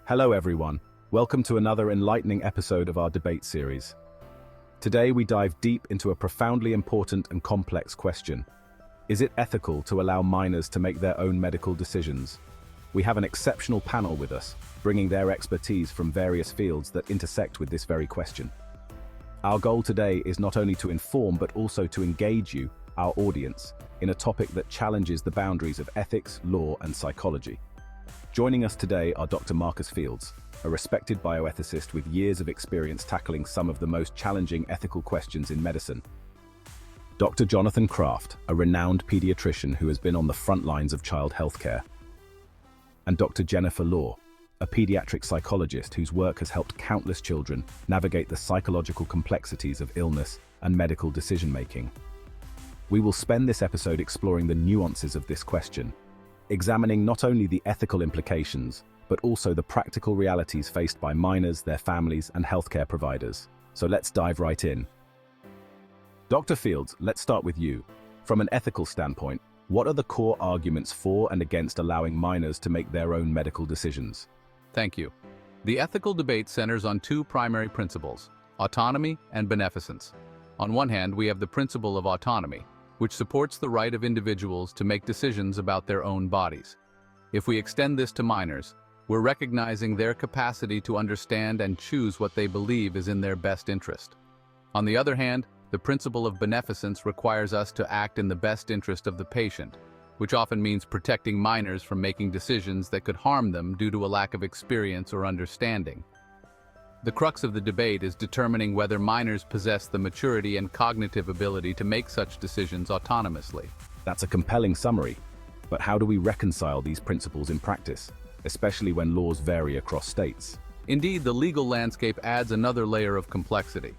Hello everyone, welcome to another enlightening episode of our debate series. Today we dive deep into a profoundly important and complex question. Is it ethical to allow minors to make their own medical decisions? We have an exceptional panel with us, bringing their expertise from various fields that intersect with this very question. Our goal today is not only to inform but also to engage you, our audience, in a topic that challenges the boundaries of ethics, law, and psychology. Joining us today are Dr. Marcus Fields, a respected bioethicist with years of experience tackling some of the most challenging ethical questions in medicine. Dr. Jonathan Kraft, a renowned pediatrician who has been on the front lines of child healthcare. And Dr. Jennifer Law, a pediatric psychologist whose work has helped countless children navigate the psychological complexities of illness and medical decision-making. We will spend this episode exploring the nuances of this question, examining not only the ethical implications, but also the practical realities faced by minors, their families, and healthcare providers. So let's dive right in. Dr. Fields, let's start with you. From an ethical standpoint, what are the core arguments for and against allowing minors to make their own medical decisions? Thank you. The ethical debate centers on two primary principles: autonomy and beneficence. On one hand, we have the principle of autonomy, which supports the right of individuals to make decisions about their own bodies. If we extend this to minors, we're recognizing their capacity to understand and choose what they believe is in their best interest. On the other hand, the principle of beneficence requires us to act in the best interest of the patient, which often means protecting minors from making decisions that could harm them due to a lack of experience or understanding. The crux of the debate is determining whether minors possess the maturity and cognitive ability to make such decisions autonomously. That's a compelling summary, but how do we reconcile these principles in practice, especially when laws vary across states? Indeed, the legal landscape adds another layer of complexity.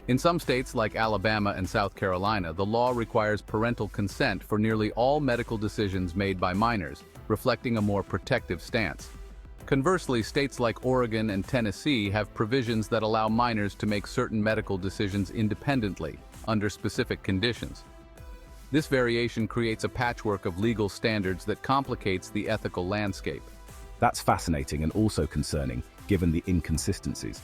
In some states like Alabama and South Carolina, the law requires parental consent for nearly all medical decisions made by minors, reflecting a more protective stance. Conversely, states like Oregon and Tennessee have provisions that allow minors to make certain medical decisions independently, under specific conditions. This variation creates a patchwork of legal standards that complicates the ethical landscape. That's fascinating and also concerning, given the inconsistencies.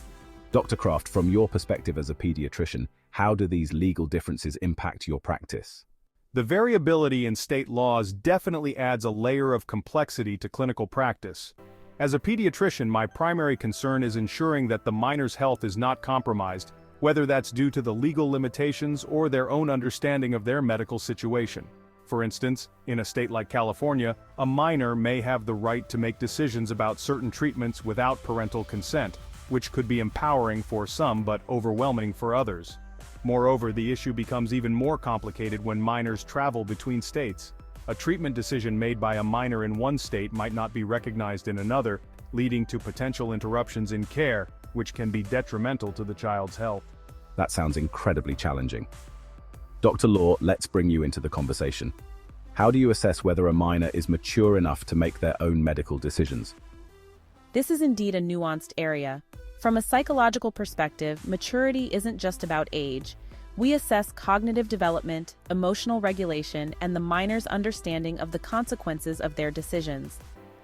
Dr. Kraft, from your perspective as a pediatrician, how do these legal differences impact your practice? The variability in state laws definitely adds a layer of complexity to clinical practice. As a pediatrician, my primary concern is ensuring that the minor's health is not compromised, whether that's due to the legal limitations or their own understanding of their medical situation. For instance, in a state like California, a minor may have the right to make decisions about certain treatments without parental consent, which could be empowering for some but overwhelming for others. Moreover, the issue becomes even more complicated when minors travel between states. A treatment decision made by a minor in one state might not be recognized in another, leading to potential interruptions in care, which can be detrimental to the child's health. That sounds incredibly challenging. Dr. Law, let's bring you into the conversation. How do you assess whether a minor is mature enough to make their own medical decisions? This is indeed a nuanced area. From a psychological perspective, maturity isn't just about age. We assess cognitive development, emotional regulation, and the minor's understanding of the consequences of their decisions.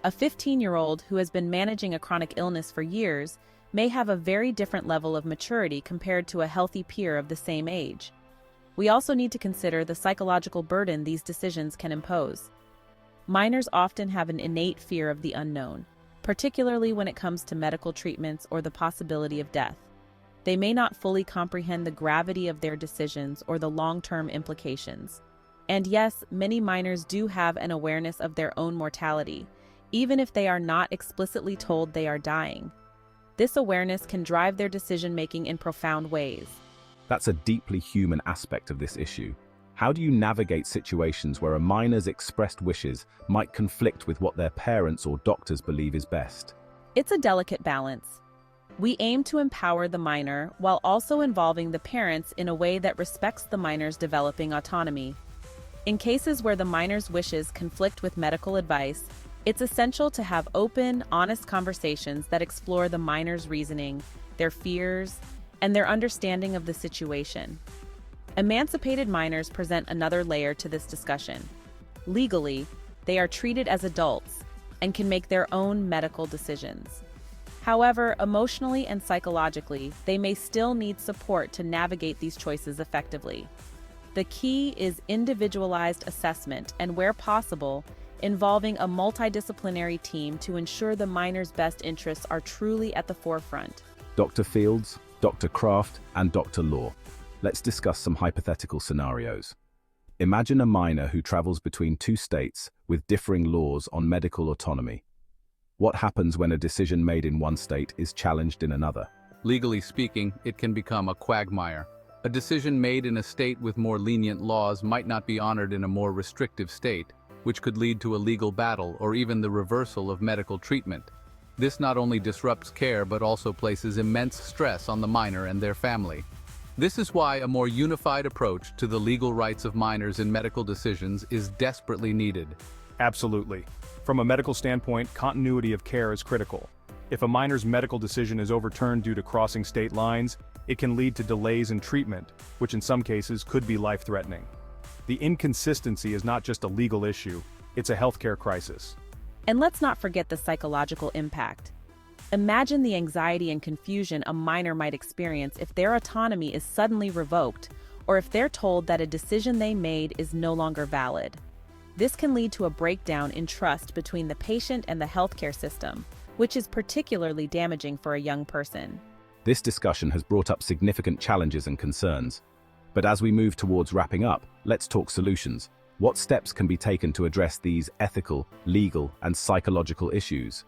A 15-year-old who has been managing a chronic illness for years may have a very different level of maturity compared to a healthy peer of the same age. We also need to consider the psychological burden these decisions can impose. Minors often have an innate fear of the unknown, particularly when it comes to medical treatments or the possibility of death. They may not fully comprehend the gravity of their decisions or the long-term implications. And yes, many minors do have an awareness of their own mortality, even if they are not explicitly told they are dying. This awareness can drive their decision-making in profound ways. That's a deeply human aspect of this issue. How do you navigate situations where a minor's expressed wishes might conflict with what their parents or doctors believe is best? It's a delicate balance. We aim to empower the minor while also involving the parents in a way that respects the minor's developing autonomy. In cases where the minor's wishes conflict with medical advice, it's essential to have open, honest conversations that explore the minor's reasoning, their fears, and their understanding of the situation. Emancipated minors present another layer to this discussion. Legally, they are treated as adults and can make their own medical decisions. However, emotionally and psychologically, they may still need support to navigate these choices effectively. The key is individualized assessment and, where possible, involving a multidisciplinary team to ensure the minor's best interests are truly at the forefront. Dr. Fields, Dr. Kraft, and Dr. Law. Let's discuss some hypothetical scenarios. Imagine a minor who travels between two states with differing laws on medical autonomy. What happens when a decision made in one state is challenged in another? Legally speaking, it can become a quagmire. A decision made in a state with more lenient laws might not be honored in a more restrictive state, which could lead to a legal battle or even the reversal of medical treatment. This not only disrupts care but also places immense stress on the minor and their family. This is why a more unified approach to the legal rights of minors in medical decisions is desperately needed. Absolutely. From a medical standpoint, continuity of care is critical. If a minor's medical decision is overturned due to crossing state lines, it can lead to delays in treatment, which in some cases could be life-threatening. The inconsistency is not just a legal issue, it's a healthcare crisis. And let's not forget the psychological impact. Imagine the anxiety and confusion a minor might experience if their autonomy is suddenly revoked, or if they're told that a decision they made is no longer valid. This can lead to a breakdown in trust between the patient and the healthcare system, which is particularly damaging for a young person. This discussion has brought up significant challenges and concerns. But as we move towards wrapping up, let's talk solutions. What steps can be taken to address these ethical, legal, and psychological issues?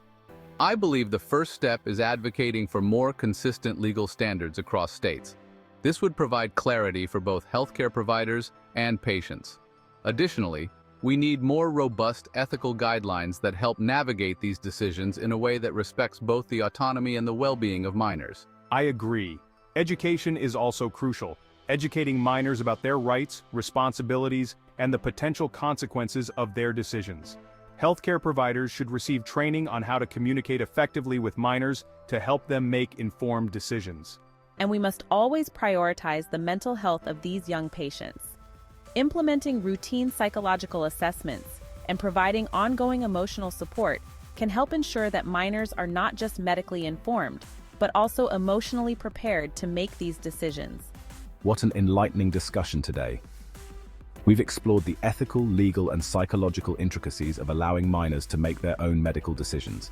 I believe the first step is advocating for more consistent legal standards across states. This would provide clarity for both healthcare providers and patients. Additionally, we need more robust ethical guidelines that help navigate these decisions in a way that respects both the autonomy and the well-being of minors. I agree. Education is also crucial. Educating minors about their rights, responsibilities, and the potential consequences of their decisions. Healthcare providers should receive training on how to communicate effectively with minors to help them make informed decisions. And we must always prioritize the mental health of these young patients. Implementing routine psychological assessments and providing ongoing emotional support can help ensure that minors are not just medically informed, but also emotionally prepared to make these decisions. What an enlightening discussion today. We've explored the ethical, legal, and psychological intricacies of allowing minors to make their own medical decisions.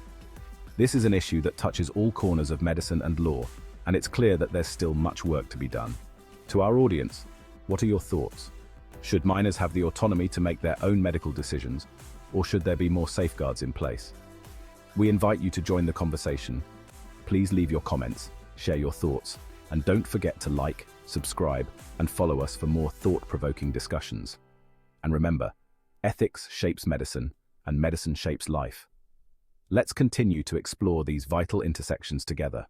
This is an issue that touches all corners of medicine and law, and it's clear that there's still much work to be done. To our audience, what are your thoughts? Should minors have the autonomy to make their own medical decisions, or should there be more safeguards in place? We invite you to join the conversation. Please leave your comments, share your thoughts, and don't forget to like, subscribe, and follow us for more thought-provoking discussions. And remember, ethics shapes medicine, and medicine shapes life. Let's continue to explore these vital intersections together.